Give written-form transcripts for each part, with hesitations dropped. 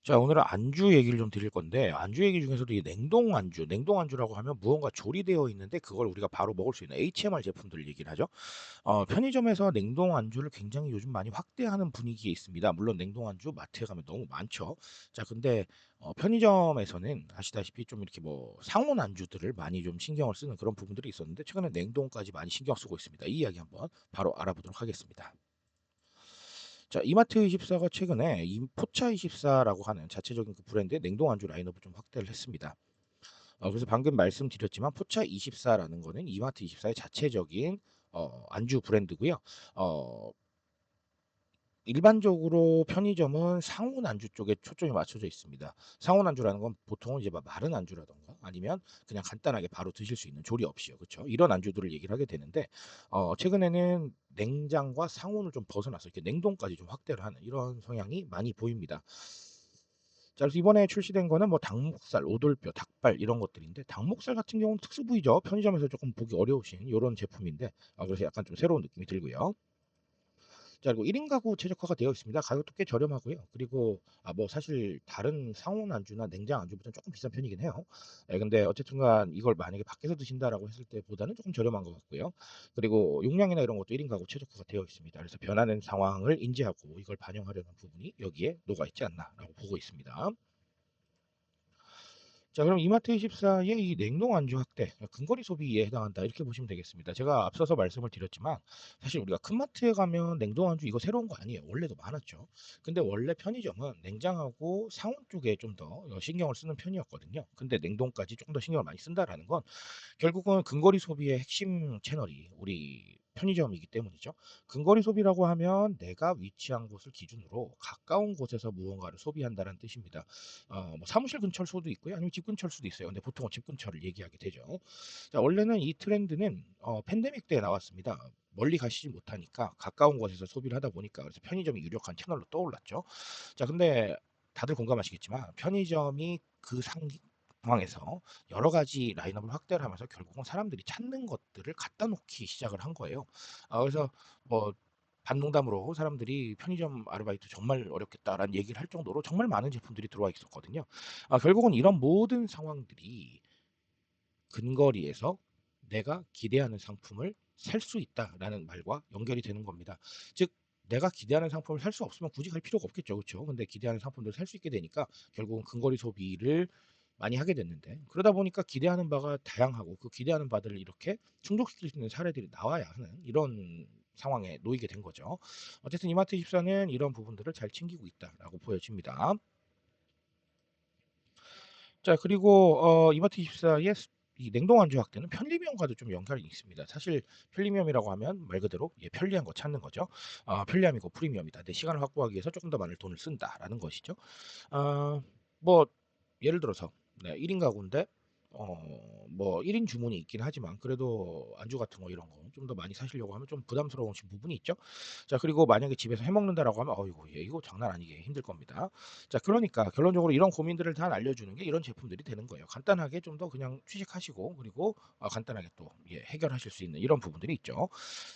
자, 오늘은 안주 얘기를 좀 드릴 건데, 안주 얘기 중에서도 이 냉동 안주, 냉동 안주라고 하면 무언가 조리되어 있는데 그걸 우리가 바로 먹을 수 있는 HMR 제품들 얘기를 하죠. 편의점에서 냉동 안주를 굉장히 요즘 많이 확대하는 분위기에 있습니다. 물론 냉동 안주 마트에 가면 너무 많죠. 자, 근데 편의점에서는 아시다시피 좀 이렇게 뭐 상온 안주들을 많이 좀 신경을 쓰는 그런 부분들이 있었는데 최근에 냉동까지 많이 신경 쓰고 있습니다. 이 이야기 한번 바로 알아보도록 하겠습니다. 자, 이마트24가 최근에 이 포차24라고 하는 자체적인 그 브랜드의 냉동 안주 라인업을 좀 확대를 했습니다. 그래서 방금 말씀드렸지만 포차24라는 거는 이마트24의 자체적인 안주 브랜드고요. 어, 일반적으로 편의점은 상온 안주 쪽에 초점이 맞춰져 있습니다. 상온 안주라는 건 보통은 이제 막 마른 안주라던가 아니면 그냥 간단하게 바로 드실 수 있는 조리 없이요. 그렇죠? 이런 안주들을 얘기를 하게 되는데 최근에는 냉장과 상온을 좀 벗어나서 이렇게 냉동까지 좀 확대를 하는 이런 성향이 많이 보입니다. 자, 그래서 이번에 출시된 거는 뭐 닭목살, 오돌뼈, 닭발 이런 것들인데 닭목살 같은 경우는 특수 부위죠. 편의점에서 조금 보기 어려우신 이런 제품인데 그래서 약간 좀 새로운 느낌이 들고요. 자, 그리고 1인 가구 최적화가 되어 있습니다. 가격도 꽤 저렴하고요. 그리고 뭐 사실 다른 상온 안주나 냉장 안주보다는 조금 비싼 편이긴 해요. 예, 근데 어쨌든 간 이걸 만약에 밖에서 드신다라고 했을 때보다는 조금 저렴한 것 같고요. 그리고 용량이나 이런 것도 1인 가구 최적화가 되어 있습니다. 그래서 변하는 상황을 인지하고 이걸 반영하려는 부분이 여기에 녹아 있지 않나라고 보고 있습니다. 자, 그럼 이마트24의 이 냉동 안주 확대, 근거리 소비에 해당한다 이렇게 보시면 되겠습니다. 제가 앞서서 말씀을 드렸지만 사실 우리가 큰 마트에 가면 냉동 안주 이거 새로운 거 아니에요. 원래도 많았죠. 근데 원래 편의점은 냉장하고 상온 쪽에 좀 더 신경을 쓰는 편이었거든요. 근데 냉동까지 조금 더 신경을 많이 쓴다라는 건 결국은 근거리 소비의 핵심 채널이 우리 편의점이기 때문이죠. 근거리 소비라고 하면 내가 위치한 곳을 기준으로 가까운 곳에서 무언가를 소비한다는 뜻입니다. 뭐 사무실 근처일 수도 있고요. 아니면 집 근처일 수도 있어요. 근데 보통은 집 근처를 얘기하게 되죠. 자, 원래는 이 트렌드는 팬데믹 때 나왔습니다. 멀리 가시지 못하니까 가까운 곳에서 소비를 하다 보니까 그래서 편의점이 유력한 채널로 떠올랐죠. 자, 근데 다들 공감하시겠지만 편의점이 그 상황에서 여러 가지 라인업을 확대를 하면서 결국은 사람들이 찾는 것들을 갖다 놓기 시작을 한 거예요. 그래서 뭐 반농담으로 사람들이 "편의점 아르바이트 정말 어렵겠다."라는 얘기를 할 정도로 정말 많은 제품들이 들어와 있었거든요. 결국은 이런 모든 상황들이 근거리에서 내가 기대하는 상품을 살 수 있다라는 말과 연결이 되는 겁니다. 즉 내가 기대하는 상품을 살 수 없으면 굳이 갈 필요가 없겠죠. 그렇죠? 근데 기대하는 상품들을 살 수 있게 되니까 결국은 근거리 소비를 많이 하게 됐는데 그러다 보니까 기대하는 바가 다양하고 그 기대하는 바들을 이렇게 충족시킬 수 있는 사례들이 나와야 하는 이런 상황에 놓이게 된 거죠. 어쨌든 이마트24는 이런 부분들을 잘 챙기고 있다라고 보여집니다. 자, 그리고 이마트24의 이 냉동 안주 확대는 편리함과도 좀 연결이 있습니다. 사실 편리함이라고 하면 말 그대로 편리한 거 찾는 거죠. 편리함이고 프리미엄이다. 내 시간을 확보하기 위해서 조금 더 많은 돈을 쓴다라는 것이죠. 어, 뭐 예를 들어서 1인 가구인데 뭐 1인 주문이 있긴 하지만 그래도 안주 같은 거 이런 거 좀 더 많이 사시려고 하면 좀 부담스러우신 부분이 있죠. 자, 그리고 만약에 집에서 해 먹는다라고 하면 어이구 이거 장난 아니게 힘들 겁니다. 자, 그러니까 결론적으로 이런 고민들을 다 알려주는 게 이런 제품들이 되는 거예요. 간단하게 좀 더 그냥 취식하시고 그리고 간단하게 또 해결하실 수 있는 이런 부분들이 있죠.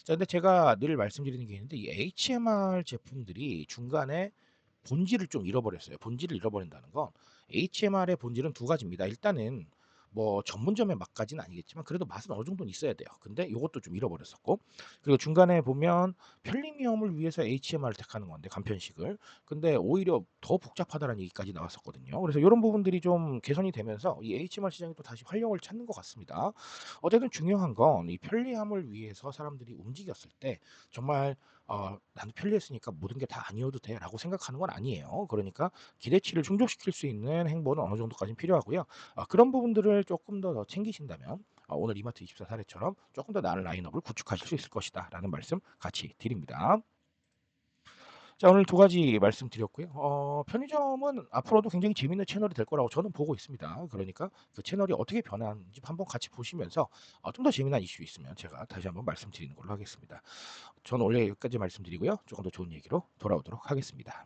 자, 근데 제가 늘 말씀드리는 게 있는데 이 HMR 제품들이 중간에 본질을 좀 잃어버렸어요. 본질을 잃어버린다는 건 HMR의 본질은 두 가지입니다. 일단은 뭐 전문점의 맛까지는 아니겠지만 그래도 맛은 어느 정도는 있어야 돼요. 근데 요것도 좀 잃어버렸었고 그리고 중간에 보면 편리함을 위해서 HMR을 택하는 건데 간편식을 근데 오히려 더 복잡하다는 얘기까지 나왔었거든요. 그래서 요런 부분들이 좀 개선이 되면서 이 HMR 시장이 또 다시 활력을 찾는 것 같습니다. 어쨌든 중요한 건 이 편리함을 위해서 사람들이 움직였을 때 정말 '나는 편리했으니까 모든 게 다 아니어도 돼.'라고 생각하는 건 아니에요. 그러니까 기대치를 충족시킬 수 있는 행보는 어느 정도까지는 필요하고요. 그런 부분들을 쪼끔 더 챙기신다면 오늘 이마트24 사례처럼 '쪼끔 더 나은 라인업을 구축하실 수 있을 것이다.'라는 말씀 같이 드립니다. 자, 오늘 두 가지 말씀드렸고요. 편의점은 앞으로도 굉장히 재미있는 채널이 될 거라고 저는 보고 있습니다. 그러니까 그 채널이 어떻게 변하는지 한번 같이 보시면서 좀 더 재미난 이슈 있으면 제가 다시 한번 말씀드리는 걸로 하겠습니다. 저는 원래 여기까지 말씀드리고요. 조금 더 좋은 얘기로 돌아오도록 하겠습니다.